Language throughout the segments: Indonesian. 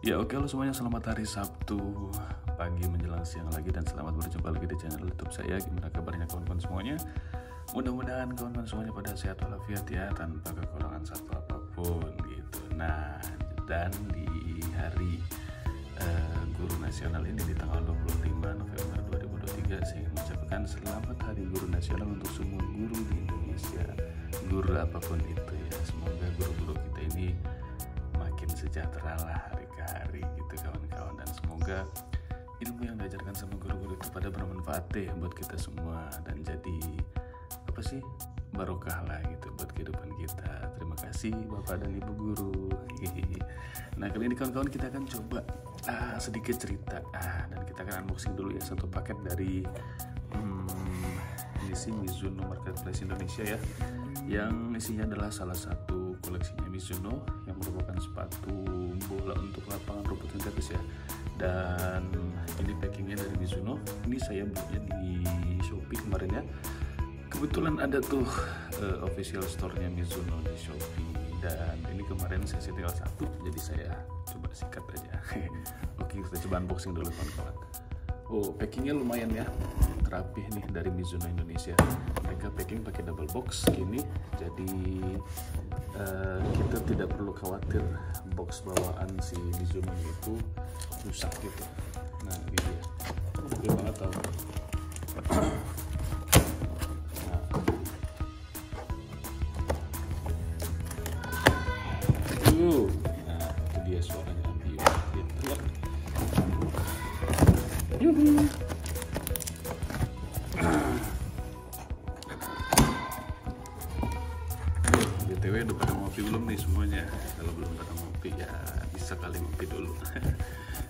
Ya oke lo semuanya, selamat hari Sabtu pagi menjelang siang lagi, dan selamat berjumpa lagi di channel YouTube saya. Gimana kabarnya kawan-kawan semuanya? Mudah-mudahan kawan-kawan semuanya pada sehat walafiat ya, tanpa kekurangan satu apapun gitu. Nah, dan di hari Guru Nasional ini di tanggal 25 November 2023, saya mengucapkan selamat Hari Guru Nasional untuk semua guru di Indonesia, guru apapun itu ya. Semoga guru-guru kita ini makin sejahtera lah hari ke hari gitu kawan-kawan, dan semoga ilmu yang diajarkan sama guru-guru itu pada bermanfaat deh buat kita semua, dan jadi barokah lah gitu buat kehidupan kita. Terima kasih Bapak dan Ibu guru. Nah, kali ini kawan-kawan kita akan coba sedikit cerita dan kita akan unboxing dulu ya satu paket dari ini sih Mizuno Marketplace Indonesia ya, yang isinya adalah salah satu koleksinya Mizuno yang merupakan sepatu bola untuk lapangan rumput sintetis ya. Dan ini packingnya dari Mizuno. Ini saya belinya di Shopee kemarin ya. Kebetulan ada tuh official store-nya Mizuno di Shopee, dan ini kemarin saya tinggal satu, jadi saya coba sikat aja. Oke, kita coba unboxing dulu kawan-kawan. Oh, packingnya lumayan ya, rapih nih dari Mizuno Indonesia. Mereka packing pakai double box gini, jadi kita tidak perlu khawatir box bawaan si Mizuno itu rusak gitu. Nah, ini dia, oke banget tau. Nah, itu dia suaranya ambil gitu. Yuhu. BTW udah pada ngopi belum nih semuanya? Kalau belum pada ngopi ya bisa kali ngopi dulu.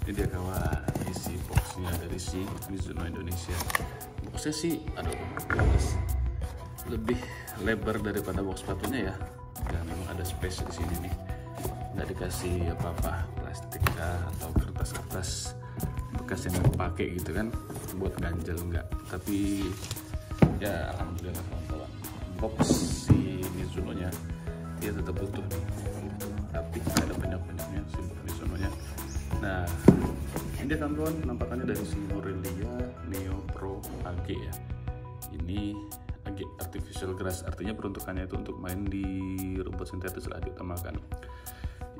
Ini dia kawan, isi boxnya dari si Mizuno Indonesia. Boxnya sih lebih lebar daripada box sepatunya ya. Dan memang ada space di sini nih, nggak dikasih apa-apa plastik atau kertas-kertas bekas yang nggak kepake gitu kan buat ganjel, enggak. Tapi ya alhamdulillah kawan-kawan, box si Mizuno nya dia tetap butuh nih gitu, tapi ada banyak-banyaknya si Mizuno nya. Nah, ini kawan-kawan penampakannya dari si Morelia Neo Pro AG ya. Ini artificial grass, artinya peruntukannya itu untuk main di rumput sintetis lah diutamakan.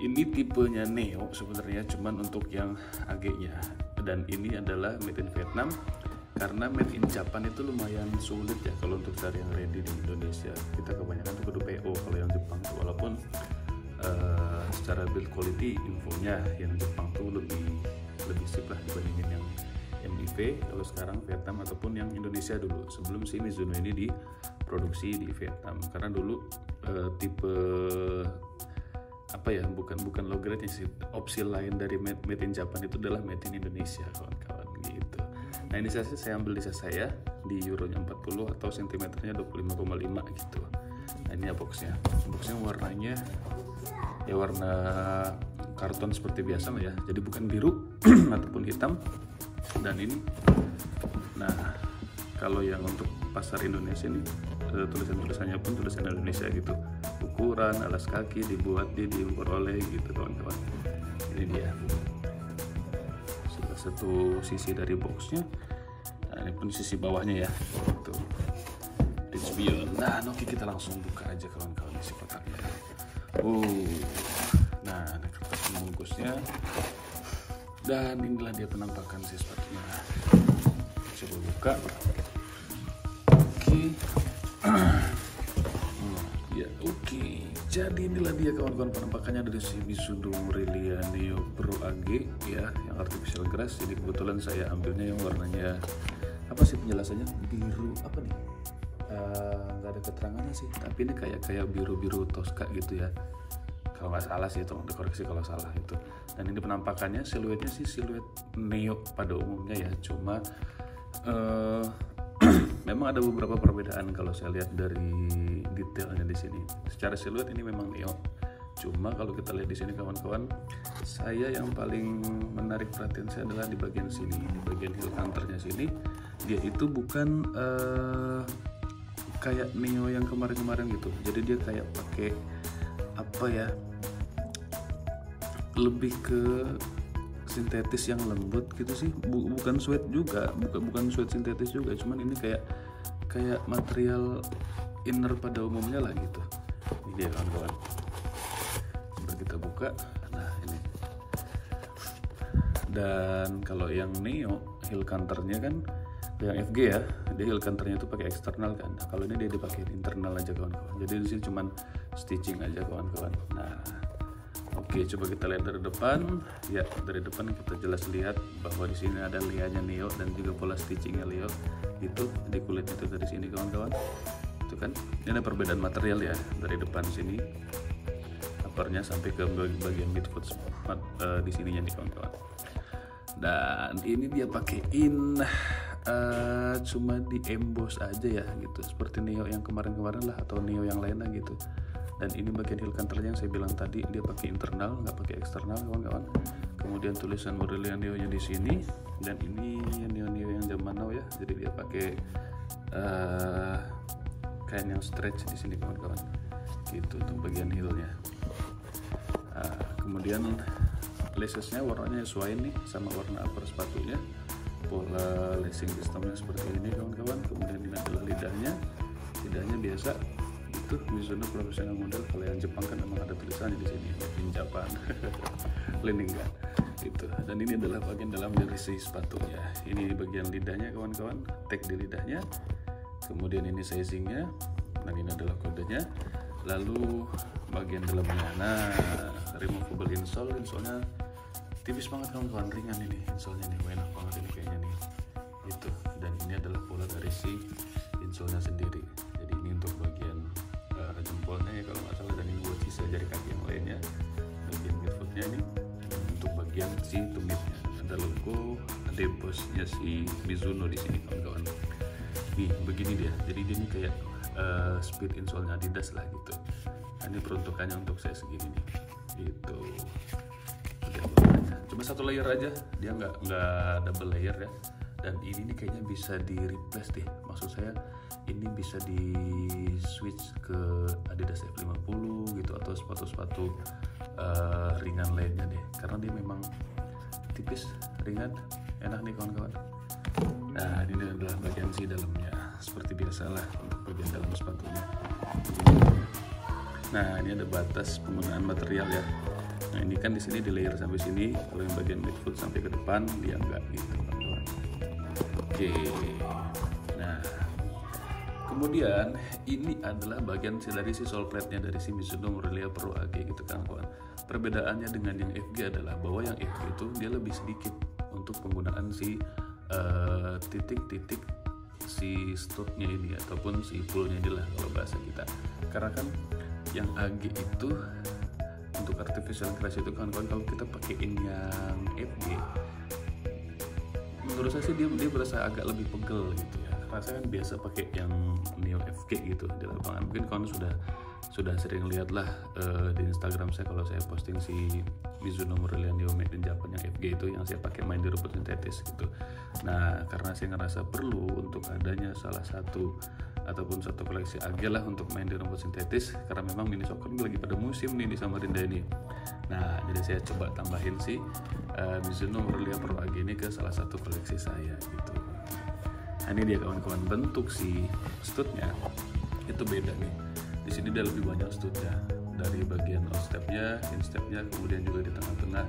Ini tipenya Neo sebenarnya, cuman untuk yang AG-nya. Dan ini adalah made in Vietnam, karena made in Japan itu lumayan sulit ya kalau untuk cari yang ready di Indonesia. Kita kebanyakan tuh kudu PO kalau yang Jepang tuh, walaupun secara build quality infonya yang Jepang tuh lebih sip lah dibandingin yang MIV kalau sekarang Vietnam, ataupun yang Indonesia dulu sebelum si Mizuno ini diproduksi di Vietnam. Karena dulu tipe bukan low grade sih, opsi lain dari made in Japan itu adalah made in Indonesia kawan-kawan gitu. Nah, ini saya ambil di size saya di euronya 40 atau sentimeternya 25,5 gitu. Nah, ini ya boxnya warnanya ya warna karton seperti biasa lah ya, jadi bukan biru ataupun hitam. Dan ini, nah kalau yang untuk pasar Indonesia ini tulisannya pun tulisan Indonesia gitu, ukuran alas kaki diimpor oleh gitu kawan-kawan. Ini dia salah satu sisi dari boxnya. Nah, ini pun sisi bawahnya ya gitu. Nah, oke, kita langsung buka aja kawan-kawan isi kotaknya. Nah, ada kertas pembungkusnya. Dan inilah dia penampakan si sepatunya. Coba buka. Oke. Ya, oke. Jadi inilah dia kawan-kawan penampakannya dari si Mizuno Morelia Neo Pro AG ya, yang artificial grass. Jadi kebetulan saya ambilnya yang warnanya apa sih penjelasannya? Biru apa nih? Nggak ada keterangannya sih. Tapi ini kayak biru-biru Tosca gitu ya. Kalau nggak salah sih, tolong dikoreksi kalau salah itu. Dan ini penampakannya, siluetnya sih siluet Neo pada umumnya ya, cuma memang ada beberapa perbedaan kalau saya lihat dari detailnya di sini. Secara siluet ini memang Neo, cuma kalau kita lihat di sini kawan-kawan, saya yang paling menarik perhatian saya adalah di bagian sini, di bagian heel counternya sini. Dia itu bukan kayak Neo yang kemarin-kemarin gitu, jadi dia kayak pakai apa ya, lebih ke sintetis yang lembut gitu sih, bukan sweat juga, bukan sweat sintetis juga, cuman ini kayak material inner pada umumnya lah gitu. Ini dia kawan-kawan, coba kita buka. Nah ini, dan kalau yang Neo heel counternya kan, yang FG ya, dia heel counternya itu pakai eksternal kan. Nah, kalau ini dia dipakai internal aja kawan-kawan, jadi di sini cuman stitching aja kawan-kawan. Nah oke, coba kita lihat dari depan. Ya, dari depan kita jelas lihat bahwa di sini ada lianya Neo dan juga pola stitchingnya Neo. Itu di kulit itu dari sini kawan-kawan. Itu kan, ini ada perbedaan material ya dari depan sini, uppernya sampai ke bagian midfoot di sininya nih kawan-kawan. Dan ini dia pakein cuma di emboss aja ya gitu, seperti Neo yang kemarin-kemarin lah atau Neo yang lain lah gitu. Dan ini bagian heel counternya yang saya bilang tadi, dia pakai internal, nggak pakai eksternal kawan-kawan. Kemudian tulisan Morelia Neo-nya di sini, dan ini Neo yang zaman now ya, jadi dia pakai kain yang stretch di sini kawan-kawan gitu untuk bagian heelnya. Kemudian lacesnya warnanya sesuai nih sama warna upper sepatunya, pola lacing sistemnya seperti ini kawan-kawan. Kemudian ini adalah lidahnya biasa itu Mizuno profesional model. Kalau yang Jepang kan memang ada tulisannya di sini, in Japan, Leningrad itu. Dan ini adalah bagian dalam dari si sepatunya. Ini bagian lidahnya kawan-kawan, tag di lidahnya. Kemudian ini sizingnya, dan ini adalah kodenya. Lalu bagian dalamnya, nah removable insole-nya tipis banget kawan-kawan, ringan ini insole-nya nih, enak banget ini kayaknya nih itu. Dan ini adalah pola dari si insole-nya sendiri. Jadi ini untuk bagian jempolnya ya kalau nggak salah, dan ini buat sisa jari kaki yang lainnya. Bagian midfootnya ini untuk bagian si tumitnya, ada logo, ada embossnya si Mizuno di sini kawan-kawan. Nih begini dia, jadi dia ini kayak speed insole-nya Adidas lah gitu. Nah, ini peruntukannya untuk saya segini nih gitu. Cuma satu layer aja, dia nggak double layer ya. Dan ini nih kayaknya bisa di replace deh, maksud saya ini bisa di switch ke Adidas F50 gitu, atau sepatu-sepatu ringan lainnya deh, karena dia memang tipis, ringan, enak nih kawan-kawan. Nah ini adalah bagian si dalamnya, seperti biasalah untuk bagian dalam sepatunya. Nah ini ada batas penggunaan material ya. Nah ini kan di sini di layer sampai sini, kalau yang bagian midfoot sampai ke depan dia enggak gitu kawan-kawan. Oke, nah kemudian ini adalah bagian dari si sole plate-nya dari si Mizuno Morelia Pro AG gitu kan kawan. Perbedaannya dengan yang FG adalah bahwa yang FG itu dia lebih sedikit untuk penggunaan si titik-titik si stopnya ini ataupun si pullnya ini lah kalau bahasa kita. Karena kan yang AG itu untuk artificial crash itu kawan-kawan, kalau kita pakein yang FG, menurut saya sih dia berasa agak lebih pegel gitu ya. Karena saya kan biasa pakai yang Neo FG gitu di lapangan. Mungkin kawan sudah sering lihat lah di Instagram saya kalau saya posting si Mizuno Morelia Neo Made in Japan yang FG itu, yang saya pakai main di rumput sintetis gitu. Nah karena saya ngerasa perlu untuk adanya salah satu ataupun satu koleksi AG lah untuk main di rumput sintetis, karena memang mini soccer lagi pada musim nih di Samarinda ini. Nah jadi saya coba tambahin si Mizuno Morelia Pro AG ini ke salah satu koleksi saya gitu. Nah ini dia kawan-kawan, bentuk si studnya itu beda nih. Di sini dia lebih banyak studnya, dari bagian outstepnya, instepnya, kemudian juga di tengah-tengah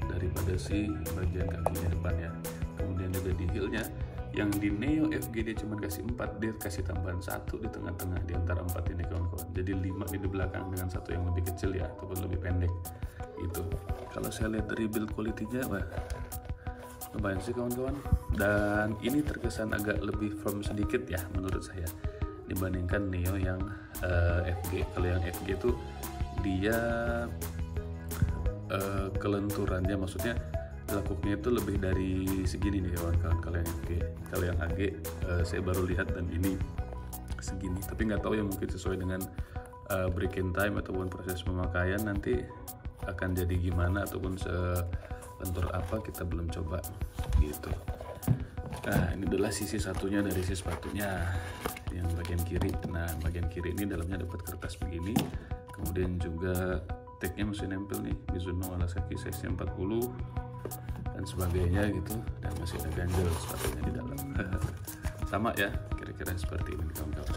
daripada si bagian kakinya depannya. Kemudian juga di heelnya, yang di Neo FG dia cuma kasih 4, dia kasih tambahan 1 di tengah-tengah di antara 4 ini kawan-kawan. Jadi 5 di belakang dengan 1 yang lebih kecil ya, ataupun lebih pendek gitu. Kalau saya lihat dari build quality-nya, wah lumayan sih kawan-kawan. Dan ini terkesan agak lebih firm sedikit ya menurut saya dibandingkan Neo yang FG. Kalau yang FG itu dia kelenturannya, maksudnya lekuknya itu lebih dari segini nih kawan-kawan. Kalau yang FG, kalau yang AG saya baru lihat dan ini segini. Tapi nggak tahu ya, mungkin sesuai dengan break-in time ataupun proses pemakaian nanti akan jadi gimana ataupun selentur apa, kita belum coba gitu. Nah ini adalah sisi satunya dari si sepatunya yang bagian kiri. Nah bagian kiri ini dalamnya dapat kertas begini, kemudian juga tagnya masih nempel nih, Mizuno alas kaki size 40. dan sebagainya gitu, dan masih ada ganjel sepatunya di dalam. Sama ya, kira-kira seperti ini kawan-kawan.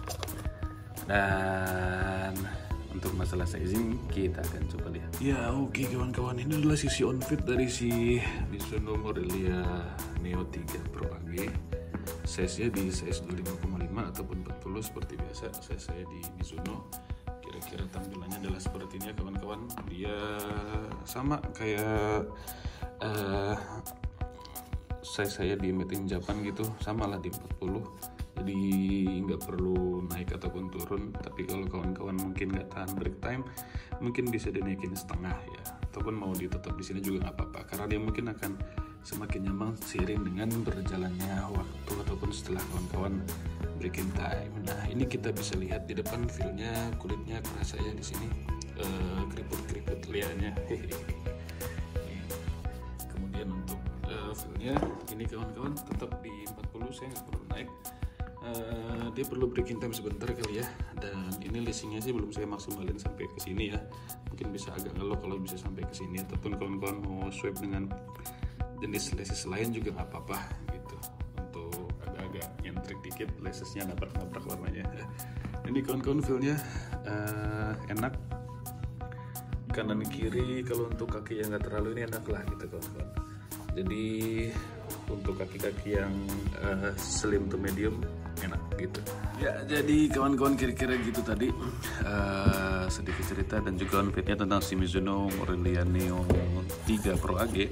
Dan untuk masalah sizing kita akan coba lihat. Ya oke kawan-kawan, ini adalah sisi on fit dari si Mizuno Morelia Neo 3 Pro AG. Size-nya di size 25,5 ataupun 40 seperti biasa. Size saya di Mizuno. Kira-kira tampilannya adalah seperti ini ya kawan-kawan. Dia sama kayak size saya di Made in Japan gitu, sama lah di 40. Jadi nggak perlu naik ataupun turun. Tapi kalau kawan-kawan mungkin nggak tahan break time, mungkin bisa dinaikin setengah ya, ataupun mau ditetap di sini juga nggak apa-apa, karena dia mungkin akan semakin nyaman seiring dengan berjalannya waktu ataupun setelah kawan-kawan breaking time. Nah ini kita bisa lihat di depan feelnya, kulitnya kerasa ya di sini, keriput-keriput liarnya. Kemudian untuk feelnya ini kawan-kawan tetap di 40, saya nggak perlu naik. Dia perlu breaking time sebentar kali ya, dan ini lacingnya sih belum saya maksimalin sampai ke sini ya, mungkin bisa agak ngelok kalau bisa sampai ke sini, ataupun kawan-kawan mau swipe dengan jenis laces lain juga nggak apa-apa gitu, untuk agak-agak nyentrik dikit lacesnya, nabrak-nabrak warnanya. Ini kawan-kawan feelnya enak, kanan kiri. Kalau untuk kaki yang nggak terlalu ini enak lah gitu kawan-kawan. Jadi untuk kaki-kaki yang slim to medium enak gitu ya. Jadi kawan-kawan kira-kira gitu tadi sedikit cerita dan juga on fitnya tentang si Mizuno Morelia Neo 3 Pro AG.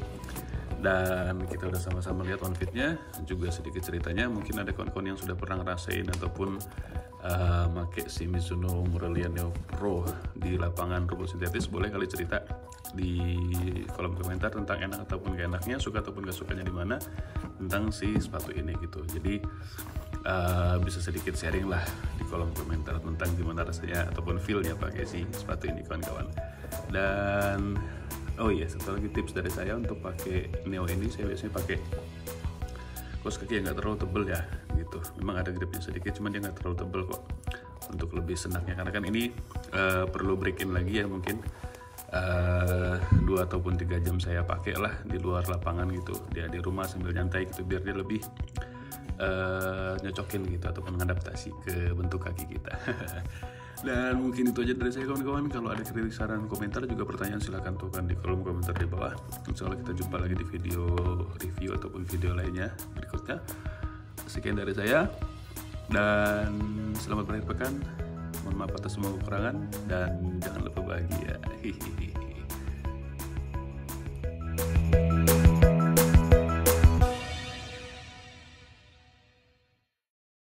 Dan kita udah sama-sama lihat on fitnya, juga sedikit ceritanya. Mungkin ada kawan-kawan yang sudah pernah ngerasain ataupun pakai si Mizuno Morelia Neo Pro di lapangan rumput sintetis, boleh kali cerita di kolom komentar tentang enak ataupun gak enaknya, suka ataupun gak sukanya di mana tentang si sepatu ini gitu. Jadi bisa sedikit sharing lah di kolom komentar tentang gimana rasanya ataupun feelnya pakai si sepatu ini kawan-kawan. Dan oh iya, satu lagi tips dari saya untuk pakai Neo ini, saya biasanya pakai kaos kaki yang nggak terlalu tebel ya gitu. Memang ada gripnya sedikit, cuman dia nggak terlalu tebel kok, untuk lebih senaknya. Karena kan ini perlu break in lagi ya, mungkin 2 ataupun 3 jam saya pakai lah di luar lapangan gitu, dia di rumah sambil nyantai gitu, biar dia lebih nyocokin gitu ataupun mengadaptasi ke bentuk kaki kita. Dan mungkin itu aja dari saya kawan-kawan. Kalau ada kritik, saran, komentar, juga pertanyaan silahkan tuliskan di kolom komentar di bawah. Insya Allah kita jumpa lagi di video review ataupun video lainnya berikutnya. Sekian dari saya, dan selamat berakhir pekan. Mohon maaf atas semua kekurangan, dan jangan lupa bahagia. Hihihi.